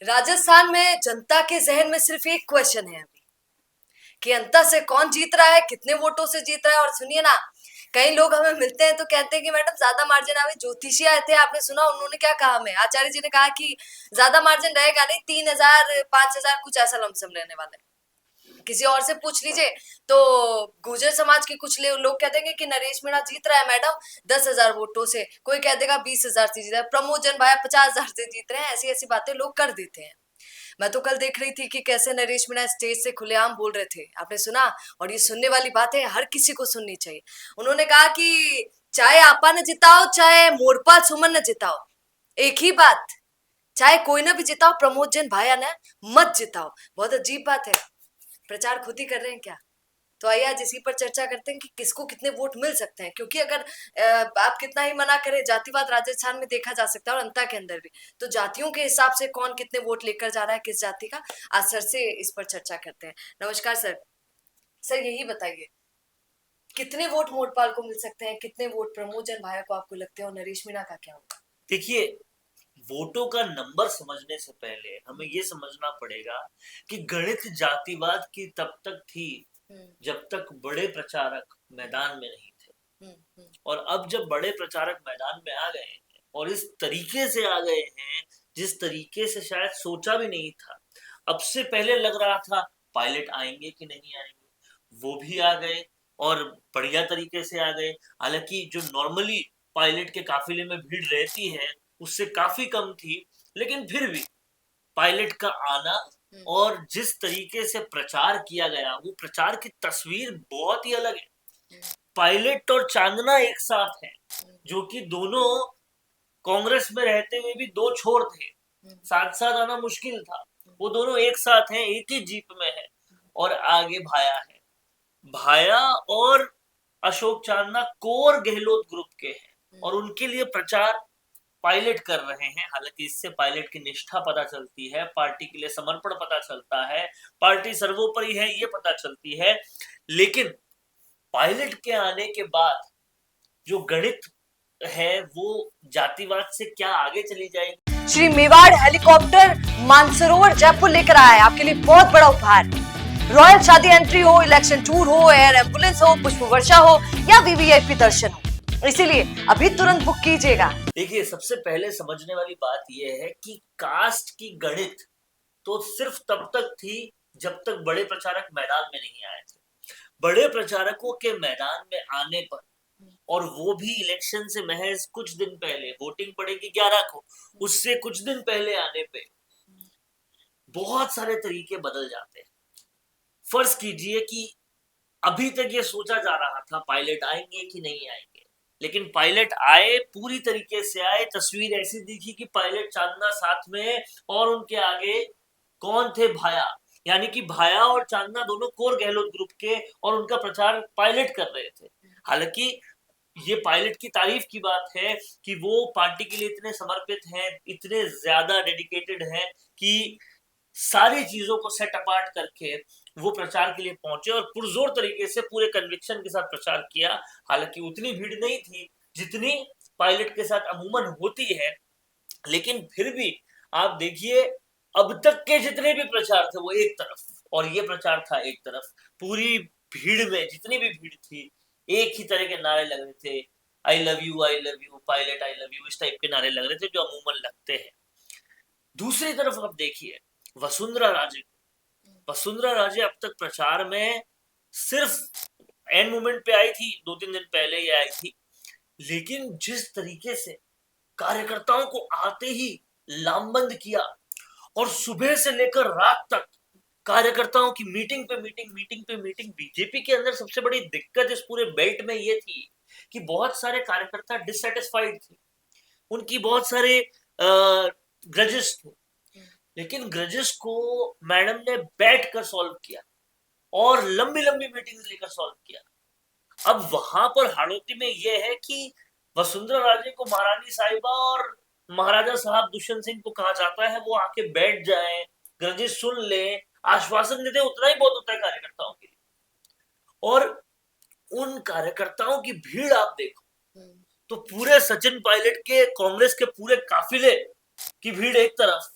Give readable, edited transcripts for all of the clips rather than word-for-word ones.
राजस्थान में जनता के जहन में सिर्फ एक क्वेश्चन है अभी कि अंता से कौन जीत रहा है, कितने वोटों से जीत रहा है। और सुनिए ना, कई लोग हमें मिलते हैं तो कहते हैं कि मैडम ज्यादा मार्जिन आवे। ज्योतिषी आए थे, आपने सुना उन्होंने क्या कहा? हमें आचार्य जी ने कहा कि ज्यादा मार्जिन रहेगा नहीं, 3,000 5,000 कुछ ऐसा लमसम रहने वाला है। किसी और से पूछ लीजिए तो गुर्जर समाज के कुछ लोग कह देंगे कि नरेश मीणा जीत रहा है मैडम 10,000 वोटों से, कोई कह देगा 20,000 से जीत रहा है, प्रमोद जन भाई 50,000 से जीत रहे हैं। ऐसी ऐसी बातें लोग कर देते हैं। मैं तो कल देख रही थी कि कैसे नरेश मीणा स्टेज से खुलेआम बोल रहे थे, आपने सुना? और ये सुनने वाली बात है, हर किसी को सुननी चाहिए। उन्होंने कहा कि चाहे आपा ने जिताओ, चाहे मोरपा सुमन ने जिताओ, एक ही बात, चाहे कोई ना भी जिताओ, प्रमोद जन भाया ने मत जिताओ। बहुत अजीब बात है। प्रचार खुद ही कर रहे हैं क्या? तो आइए आज इसी पर चर्चा करते हैं कि किसको कितने वोट मिल सकते हैं। क्योंकि अगर आप कितना ही मना करें, जातिवाद राजस्थान में देखा जा सकता है और अंता के अंदर भी। तो जातियों के हिसाब से कौन कितने वोट लेकर जा रहा है, किस जाति का, आज सर से इस पर चर्चा करते हैं। नमस्कार सर। सर यही बताइए, कितने वोट मोटपाल को मिल सकते हैं, कितने वोट प्रमोद जन भाया को आपको लगते हैं, और नरेश मीणा का क्या होगा? देखिए, वोटों का नंबर समझने से पहले हमें ये समझना पड़ेगा कि गणित जातिवाद की तब तक थी जब तक बड़े प्रचारक मैदान में नहीं थे। और अब जब बड़े प्रचारक मैदान में आ गए हैं और इस तरीके से आ गए हैं जिस तरीके से शायद सोचा भी नहीं था। अब से पहले लग रहा था पायलट आएंगे कि नहीं आएंगे, वो भी आ गए और बढ़िया तरीके से आ गए। हालांकि जो नॉर्मली पायलट के काफिले में भीड़ रहती है उससे काफी कम थी, लेकिन फिर भी पायलट का आना और जिस तरीके से प्रचार किया गया, वो प्रचार की तस्वीर बहुत ही अलग है। पायलट और चांदना एक साथ हैं, जो कि दोनों कांग्रेस में रहते हुए भी दो छोर थे, साथ साथ आना मुश्किल था। वो दोनों एक साथ हैं, एक ही जीप में है। और आगे भाया है। भाया और अशोक चांदना कोर गहलोत ग्रुप के हैं और उनके लिए प्रचार पायलट कर रहे हैं। हालांकि इससे पायलट की निष्ठा पता चलती है, पार्टी के लिए समर्पण पता चलता है, पार्टी सर्वोपरि है ये पता चलती है। लेकिन पायलट के आने के बाद जो गणित है वो जातिवाद से क्या आगे चली जाएगी। श्री मेवाड़ हेलीकॉप्टर मानसरोवर जयपुर लेकर आया है आपके लिए बहुत बड़ा उपहार। रॉयल शादी एंट्री हो, इलेक्शन टूर हो, एयर एम्बुलेंस हो, पुष्प वर्षा हो या वीवीआईपी दर्शन हो, इसीलिए अभी तुरंत बुक कीजिएगा। देखिए, सबसे पहले समझने वाली बात यह है कि कास्ट की गणित तो सिर्फ तब तक थी जब तक बड़े प्रचारक मैदान में नहीं आए थे। बड़े प्रचारकों के मैदान में आने पर, और वो भी इलेक्शन से महज कुछ दिन पहले, वोटिंग पड़ेगी 11 को, उससे कुछ दिन पहले आने पे बहुत सारे तरीके बदल जाते हैं। फर्ज कीजिए कि अभी तक ये सोचा जा रहा था पायलट आएंगे कि नहीं आएंगे, लेकिन पायलट आए, पूरी तरीके से आए। तस्वीर ऐसी दिखी कि पायलट चांदना साथ में और उनके आगे कौन थे? भाया। यानी कि भाया और चांदना दोनों कोर गहलोत ग्रुप के, और उनका प्रचार पायलट कर रहे थे। हालांकि ये पायलट की तारीफ की बात है कि वो पार्टी के लिए इतने समर्पित हैं, इतने ज्यादा डेडिकेटेड हैं कि सारी चीजों को सेट अपार्ट करके वो प्रचार के लिए पहुंचे और पुरजोर तरीके से पूरे कन्विक्शन के साथ प्रचार किया। हालांकि उतनी भीड़ नहीं थी जितनी पायलट के साथ अमूमन होती है, लेकिन फिर भी आप देखिए, अब तक के जितने भी प्रचार थे वो एक तरफ और ये प्रचार था एक तरफ। पूरी भीड़ में जितनी भी भीड़ थी, एक ही तरह के नारे लग रहे थे। I love you pilot, I love you, इस टाइप के नारे लग रहे थे जो अमूमन लगते हैं। दूसरी तरफ आप देखिए वसुंधरा राजे। वसुंधरा राजे अब तक प्रचार में सिर्फ एंड मोमेंट पे आई थी, 2-3 दिन पहले ही आई थी, लेकिन जिस तरीके से कार्यकर्ताओं को आते ही लामबंद किया और सुबह से लेकर रात तक कार्यकर्ताओं की मीटिंग पे मीटिंग, मीटिंग पे मीटिंग। बीजेपी के अंदर सबसे बड़ी दिक्कत इस पूरे बेल्ट में ये थी कि बहुत सारे कार्यकर्ता डिससेटिस्फाइड थे, उनकी बहुत सारे ग्रजेस थे, लेकिन ग्रजेस को मैडम ने बैठ कर सॉल्व किया और लंबी लंबी मीटिंग्स लेकर सॉल्व किया। अब वहां पर हाड़ौती में यह है कि वसुंधरा राजे को महारानी साहिबा और महाराजा साहब दुष्यंत सिंह को कहा जाता है वो आके बैठ जाएं, ग्रजेस सुन ले, आश्वासन देते, उतना ही बहुत होता है कार्यकर्ताओं के लिए। और उन कार्यकर्ताओं की भीड़ आप देखो तो पूरे सचिन पायलट के कांग्रेस के पूरे काफिले की भीड़ एक तरफ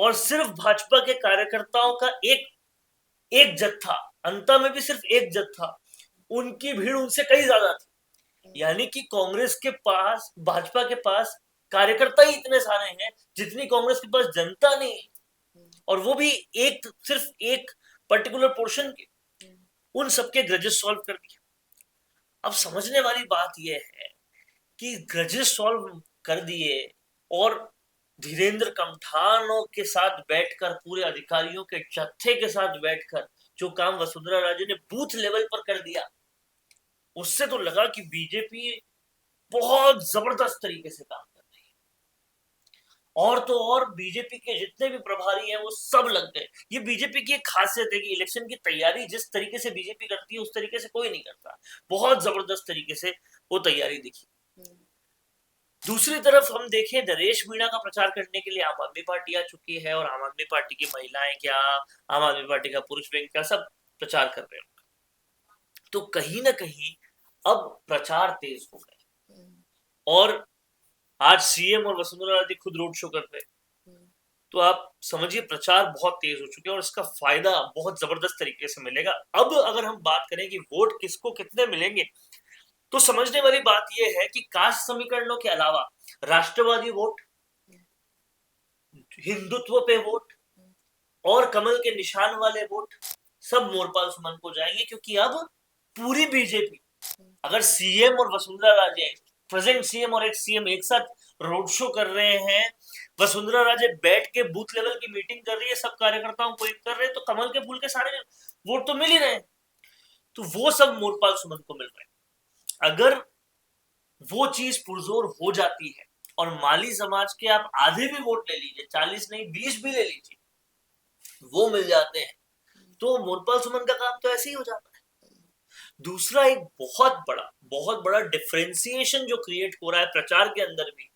और सिर्फ भाजपा के कार्यकर्ताओं का एक एक जत्था, अंता में भी सिर्फ एक जत्था, उनकी भीड़ उनसे कहीं ज्यादा थी। यानी कि कांग्रेस के पास, भाजपा के पास कार्यकर्ता ही इतने सारे हैं जितनी कांग्रेस के पास जनता नहीं है, और वो भी एक, सिर्फ एक पर्टिकुलर पोर्शन के। उन सबके ग्रजेस सॉल्व कर दिए। अब समझने वाली बात यह है कि ग्रजेस सॉल्व कर दिए, और धीरेन्द्र कमठानों के साथ बैठकर, पूरे अधिकारियों के जत्थे के साथ बैठकर जो काम वसुंधरा राजे ने बूथ लेवल पर कर दिया, उससे तो लगा कि बीजेपी बहुत जबरदस्त तरीके से काम कर रही है। और तो और बीजेपी के जितने भी प्रभारी हैं वो सब लग गए। ये बीजेपी की एक खासियत है कि इलेक्शन की तैयारी जिस तरीके से बीजेपी करती है उस तरीके से कोई नहीं करता। बहुत जबरदस्त तरीके से वो तैयारी दिखी। दूसरी तरफ हम देखें, नरेश मीणा का प्रचार करने के लिए आम आदमी पार्टी आ चुकी है, और आम आदमी पार्टी की महिलाएं क्या, आम आदमी पार्टी का पुरुष विंग क्या, सब प्रचार कर रहे हैं। तो कहीं ना कहीं अब प्रचार तेज हो गए, और आज सीएम और वसुंधरा राजे खुद रोड शो कर रहे हैं। तो आप समझिए प्रचार बहुत तेज हो चुके हैं, और इसका फायदा बहुत जबरदस्त तरीके से मिलेगा। अब अगर हम बात करें कि वोट किसको कितने मिलेंगे, तो समझने वाली बात यह है कि कास्ट समीकरणों के अलावा राष्ट्रवादी वोट, हिंदुत्व पे वोट, और कमल के निशान वाले वोट सब मोरपाल सुमन को जाएंगे। क्योंकि अब पूरी बीजेपी, अगर सीएम और वसुंधरा राजे, प्रेजेंट सीएम और एक्स सीएम एक साथ रोड शो कर रहे हैं, वसुंधरा राजे बैठ के बूथ लेवल की मीटिंग कर रही है, सब कार्यकर्ताओं को एक कर रहे हैं, तो कमल के फूल के सारे वोट तो मिल ही रहे हैं। तो वो सब मोरपाल सुमन को मिल रहे हैं। अगर वो चीज पुरजोर हो जाती है, और माली समाज के आप आधे भी वोट ले लीजिए, 40 नहीं 20 भी ले लीजिए, वो मिल जाते हैं, तो मोरपाल सुमन का काम तो ऐसे ही हो जाता है। दूसरा एक बहुत बड़ा डिफरेंशिएशन जो क्रिएट हो रहा है प्रचार के अंदर भी,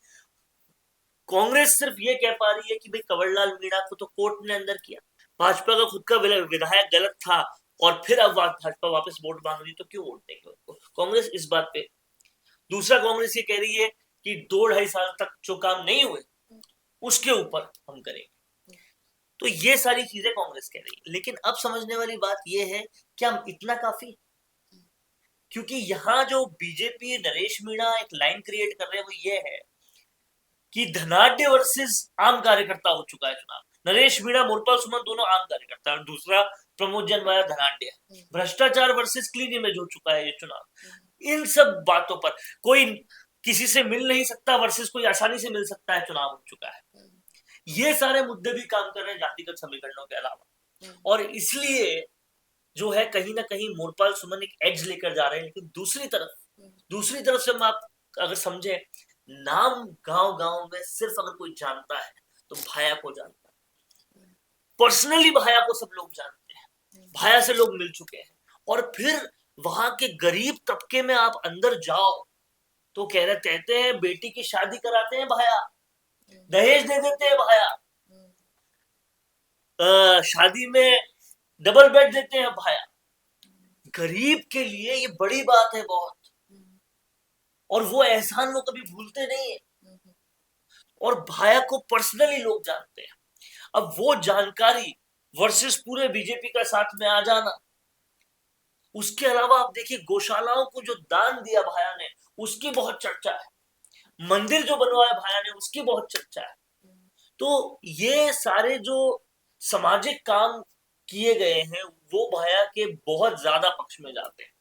कांग्रेस सिर्फ ये कह पा रही है कि भाई कंवरलाल मीणा को तो कोर्ट ने अंदर किया, भाजपा का खुद का विधायक गलत था, और फिर अब भाजपा वापस वोट मांग रही, तो क्यों वोट देंगे उनको कांग्रेस इस बात पे। दूसरा, कांग्रेस ये कह रही है कि 2-2.5 साल तक जो काम नहीं हुए उसके ऊपर हम करेंगे। तो ये सारी चीजें कांग्रेस कह रही है। लेकिन अब समझने वाली बात ये है, क्या इतना काफी? क्योंकि यहाँ जो बीजेपी नरेश मीणा एक लाइन क्रिएट कर रहे हैं वो ये है कि धनाढ्य वर्सेस आम कार्यकर्ता हो चुका है चुनाव। नरेश मीणा, मोरपाल सुमन दोनों आम कार्यकर्ता है, और दूसरा प्रमोद जनवाया धनाढ्य। भ्रष्टाचार वर्सेस क्लीन इमेज हो चुका है ये चुनाव। इन सब बातों पर कोई किसी से मिल नहीं सकता वर्सेस कोई आसानी से मिल सकता है चुनाव हो चुका है। ये सारे मुद्दे भी काम कर रहे हैं जातिगत समीकरणों के अलावा, और इसलिए जो है कहीं ना कहीं मोरपाल सुमन एक एज लेकर जा रहे हैं। लेकिन दूसरी तरफ से हम आप अगर समझे, नाम गांव गांव में सिर्फ अगर कोई जानता है तो भाया को जानता है। पर्सनली भाया को सब लोग जानते हैं, भाया से लोग मिल चुके हैं। और फिर वहां के गरीब तबके में आप अंदर जाओ तो कहते हैं बेटी की शादी कराते हैं भाया, दहेज दे देते हैं भाया, शादी में डबल बेड देते हैं भाया। गरीब के लिए ये बड़ी बात है बहुत, और वो एहसान वो कभी भूलते नहीं है, और भाया को पर्सनली लोग जानते हैं। अब वो जानकारी वर्सेस पूरे बीजेपी का साथ में आ जाना, उसके अलावा आप देखिए गौशालाओं को जो दान दिया भाया ने उसकी बहुत चर्चा है, मंदिर जो बनवाया भाया ने उसकी बहुत चर्चा है। तो ये सारे जो सामाजिक काम किए गए हैं वो भाया के बहुत ज्यादा पक्ष में जाते हैं।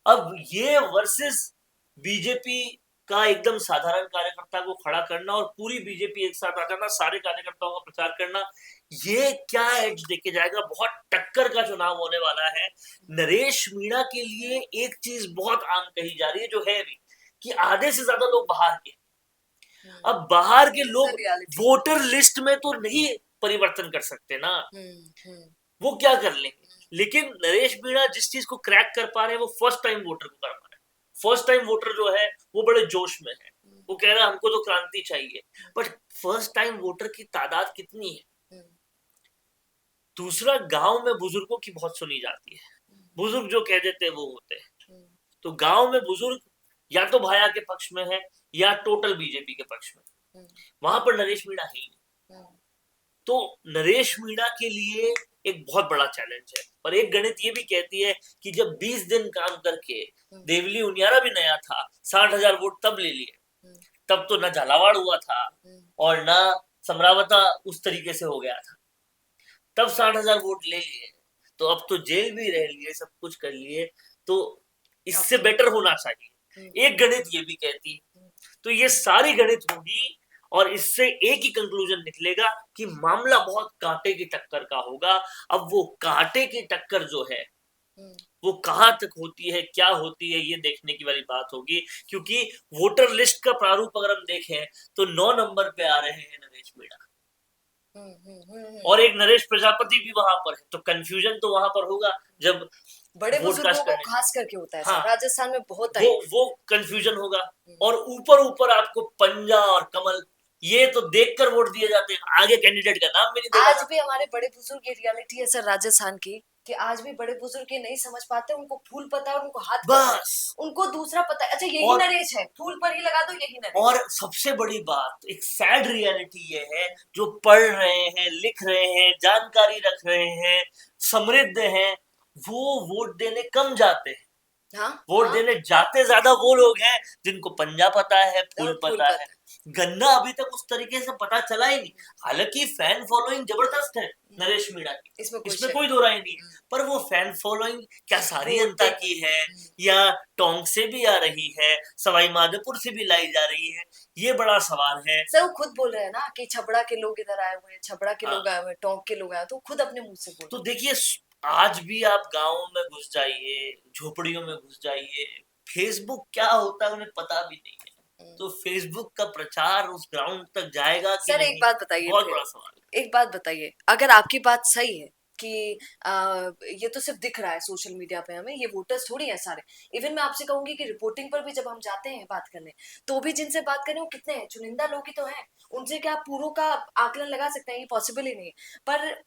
अब ये वर्सेस बीजेपी का एकदम साधारण कार्यकर्ता को खड़ा करना और पूरी बीजेपी एक साथ आ जाना, सारे कार्यकर्ताओं का प्रचार करना, ये क्या एज देके जाएगा? बहुत टक्कर का चुनाव होने वाला है। नरेश मीणा के लिए एक चीज बहुत आम कही जा रही है जो है भी, कि आधे से ज्यादा लोग बाहर के। अब बाहर के लोग वोटर लिस्ट में तो नहीं परिवर्तन कर सकते ना, वो क्या कर लेंगे? लेकिन नरेश मीणा जिस चीज को क्रैक कर पा रहे हैं वो फर्स्ट टाइम वोटर को कर पा रहे हैं। फर्स्ट टाइम वोटर जो है वो बड़े जोश में है, वो कह रहा है हमको तो क्रांति चाहिए। बट फर्स्ट टाइम वोटर की तादाद कितनी है? दूसरा, गांव में बुजुर्गों की बहुत सुनी जाती है, बुजुर्ग जो कह देते हैं वो होते हैं। तो गांव में बुजुर्ग या तो भाया के पक्ष में है या टोटल बीजेपी के पक्ष में, वहां पर नरेश मीणा है ही नहीं। तो नरेश मीणा के लिए एक बहुत बड़ा चैलेंज है। और एक गणित ये भी कहती है कि जब 20 दिन काम करके देवली उनियारा भी नया था, 60,000 वोट तब ले लिए, तब तो न झालावाड़ हुआ था और न समरावता उस तरीके से हो गया था, तब 60,000 वोट ले लिए, तो अब तो जेल भी रह लिए, सब कुछ कर लिए, तो इससे बेटर होना चाहिए। एक गणित ये भी कहती है। तो ये सारी गणित होगी और इससे एक ही कंक्लूजन निकलेगा कि मामला बहुत कांटे की टक्कर का होगा। अब वो कांटे की टक्कर जो है वो कहां तक होती है, क्या होती है, ये देखने की वाली बात होगी। क्योंकि वोटर लिस्ट का प्रारूप अगर हम देखें तो 9 नंबर पे आ रहे हैं नरेश मीणा और एक नरेश प्रजापति भी वहां पर है, तो कंफ्यूजन तो वहां पर होगा जब बड़े वोट बुजुर्गों कास्ट को करने। खास करके होता है हाँ, राजस्थान में बहुत है वो कंफ्यूजन होगा। और ऊपर आपको पंजा और कमल ये तो देखकर वोट दिए जाते हैं, आगे कैंडिडेट का नाम भी नहीं देखा आज जाता। भी हमारे बड़े बुजुर्ग, ये रियलिटी है सर राजस्थान की, कि आज भी बड़े बुजुर्ग ये नहीं समझ पाते, उनको फूल पता है और उनको हाथ पता है, बस उनको दूसरा पता है, अच्छा यही और नरेश है, फूल पर ही लगा दो, यही नरेश। और सबसे बड़ी बात, एक सैड रियलिटी ये है, जो पढ़ रहे हैं, लिख रहे हैं, जानकारी रख रहे हैं, समृद्ध हैं, वो वोट देने कम जाते हैं। हाँ, वोट हाँ, देने जाते ज्यादा वो लोग हैं जिनको पंजा पता है, फूल फूल पता पता है। गन्ना अभी तक उस तरीके से पता चला ही नहीं। हालांकि फैन फॉलोइंग जबरदस्त है नरेश मीणा की, इसमें कोई दो राय नहीं है, पर वो फैन फॉलोइंग क्या सारी जनता की है या टोंक से भी आ रही है, सवाई माधोपुर से भी लाई जा रही है, ये बड़ा सवाल है। सर वो खुद बोल रहे हैं ना कि छबड़ा के लोग इधर आए हुए हैं, छबड़ा के लोग आए हुए हैं, टोंक के लोग आए, तो खुद अपने मुंह से बोल। तो देखिए, आज भी आप गाँव में घुस जाइए, झोपड़ियों में घुस जाइए, फेसबुक क्या होता है उन्हें पता भी नहीं है। तो फेसबुक का प्रचार उस ग्राउंड तक जाएगा कि सर नहीं, एक बात बताइए, बहुत बड़ा सवाल। एक बात बताइए, अगर आपकी बात सही है कि ये तो सिर्फ दिख रहा है सोशल मीडिया पे हमें, ये वोटर्स थोड़ी है सारे, इवन मैं आपसे कहूंगी कि रिपोर्टिंग पर भी जब हम जाते हैं बात करने, तो भी जिनसे बात करें वो कितने हैं, चुनिंदा लोग ही तो हैं, उनसे क्या आप पूरों का आकलन लगा सकते हैं, ये पॉसिबल ही नहीं है। पर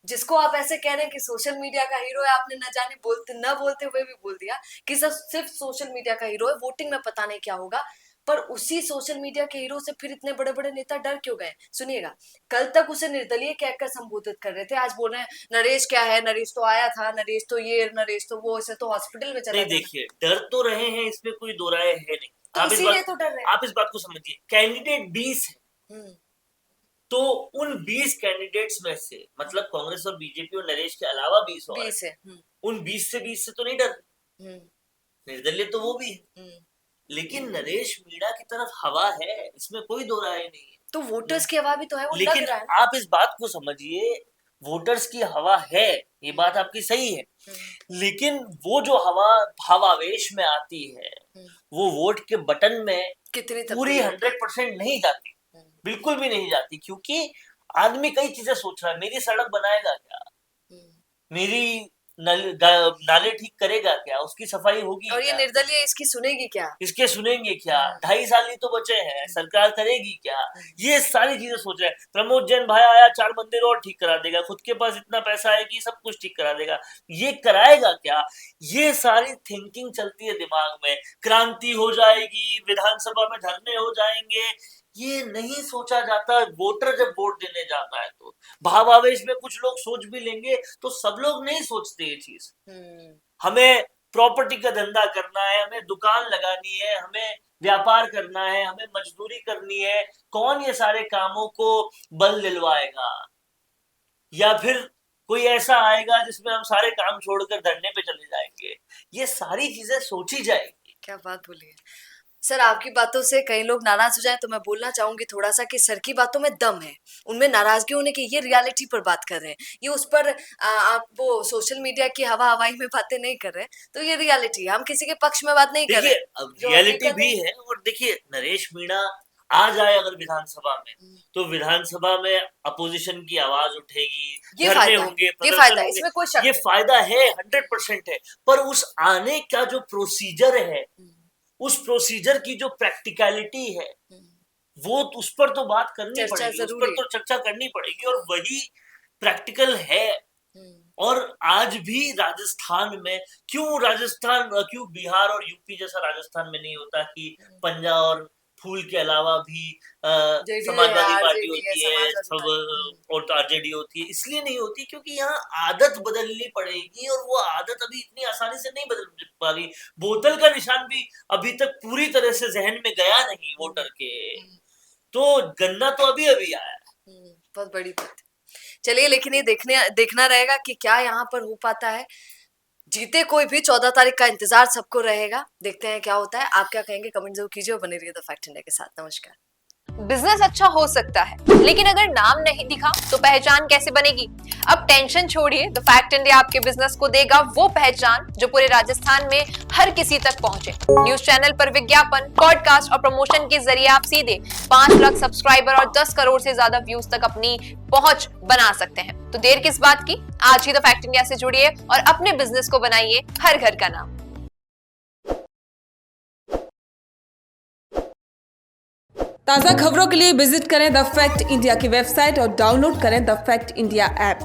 जिसको आप ऐसे कह रहे हैं कि सोशल मीडिया का हीरो है, आपने न जाने बोलते न बोलते हुए भी बोल दिया कि सिर्फ सोशल मीडिया का हीरो है, वोटिंग में पता नहीं क्या होगा। पर उसी सोशल मीडिया के हीरो से फिर इतने बड़े बड़े नेता डर क्यों गए? सुनिएगा, कल तक उसे निर्दलीय कहकर संबोधित कर रहे थे, आज बोल रहे हैं नरेश क्या है, नरेश तो आया था, नरेश तो ये, नरेश तो वो, इसे तो हॉस्पिटल में चला नहीं, जाना। देखिए, डर तो रहे हैं, इसमें कोई दो राय है नहीं। तो इसीलिए तो डर रहे हैं। आप इस बात को समझिए, कैंडिडेट 20 है, तो उन 20 कैंडिडेट्स में से, मतलब कांग्रेस और बीजेपी और नरेश के अलावा 20 और 20 है, उन 20 से तो नहीं डर, निर्दलीय तो वो भी है, लेकिन नरेश मीणा की तरफ हवा है, इसमें कोई दो राय नहीं है। तो वोटर्स की हवा भी तो है, वो लग लेकिन रहा है। आप इस बात को समझिए, वोटर्स की हवा है, ये बात आपकी सही है, लेकिन वो जो हवा भावावेश में आती है, वो वोट के बटन में कितनी पूरी तब्दीली होती है। 100% नहीं जाती, बिल्कुल भी नहीं जाती। क्योंकि आदमी कई चीजें सोच रहा है, मेरी सड़क बनाएगा क्या, मेरी नाले ठीक करेगा क्या, उसकी सफाई होगी और ये क्या, निर्दलीय इसकी सुनेगी क्या, इसके सुनेंगे क्या, 2.5 साल ही तो बचे हैं, सरकार करेगी क्या, ये सारी चीजें सोच रहे हैं। प्रमोद जैन भाई आया, 4 मंदिर और ठीक करा देगा, खुद के पास इतना पैसा है कि सब कुछ ठीक करा देगा, ये कराएगा क्या, ये सारी थिंकिंग चलती है दिमाग में। क्रांति हो जाएगी, विधानसभा में धरने हो जाएंगे, ये नहीं सोचा जाता। वोटर जब वोट देने जाता है तो भावावेश में कुछ लोग सोच भी लेंगे, तो सब लोग नहीं सोचते ये चीज। हमें प्रॉपर्टी का धंधा करना है, हमें दुकान लगानी है, हमें व्यापार करना है, हमें मजदूरी करनी है, कौन ये सारे कामों को बल दिलवाएगा, या फिर कोई ऐसा आएगा जिसमें हम सारे काम छोड़कर धरने पे चले जाएंगे, ये सारी चीजें सोची जाएगी। क्या बात बोली है सर, आपकी बातों से कई लोग नाराज हो जाए तो मैं बोलना चाहूंगी थोड़ा सा कि सर की बातों में दम है, उनमें नाराजगी होने की, ये रियलिटी पर बात कर रहे हैं, ये उस पर आप वो सोशल मीडिया की हवा हवाई में बातें नहीं कर रहे, तो ये रियलिटी है, हम किसी के पक्ष में बात नहीं कर रहे। देखिए, रियलिटी भी है। और देखिए, नरेश मीणा आ जाए अगर विधानसभा में, तो विधानसभा में अपोजिशन की आवाज उठेगी, धरने होंगे, ये फायदा है, इसमें कोई शक, ये फायदा है, 100% है। पर उस आने का जो प्रोसीजर है, उस प्रोसीजर की जो प्रैक्टिकलिटी है, वो उस पर तो बात करनी पड़ेगी, उस पर तो चर्चा करनी पड़ेगी, और वही प्रैक्टिकल है। और आज भी राजस्थान में, क्यों बिहार और यूपी जैसा राजस्थान में नहीं होता कि पंजा और फूल के अलावा भी JDA समाजवादी है, पार्टी RJD है, होती है, समाजवादी सब पार्टी। और आरजेडी होती है। इसलिए नहीं होती क्योंकि यहाँ आदत बदलनी पड़ेगी, और वो आदत अभी इतनी आसानी से नहीं बदल पा रही। बोतल का निशान भी अभी तक पूरी तरह से जहन में गया नहीं वोटर के, तो गन्ना तो अभी अभी आया है। बहुत बड़ी बात है। चलिए, लेकिन ये देखना रहेगा कि क्या यहाँ पर हो पाता है। जीते कोई भी, 14 तारीख का इंतजार सबको रहेगा। देखते हैं क्या होता है। आप क्या कहेंगे कमेंट जरूर कीजिए और बने रहिए द फैक्ट इंडिया के साथ। नमस्कार। बिजनेस अच्छा हो सकता है, लेकिन अगर नाम नहीं दिखा तो पहचान कैसे बनेगी? अब टेंशन छोड़िए, द फैक्ट इंडिया आपके बिजनेस को देगा वो पहचान जो पूरे राजस्थान में हर किसी तक पहुंचे। न्यूज चैनल पर विज्ञापन, पॉडकास्ट और प्रमोशन के जरिए आप सीधे 5 लाख सब्सक्राइबर और 10 करोड़ से ज्यादा व्यूज तक अपनी पहुंच बना सकते हैं। तो देर किस बात की, आज ही द फैक्ट इंडिया से जुड़िए और अपने बिजनेस को बनाइए हर घर का नाम। ताज़ा खबरों के लिए विजिट करें द फैक्ट इंडिया की वेबसाइट और डाउनलोड करें द फैक्ट इंडिया ऐप।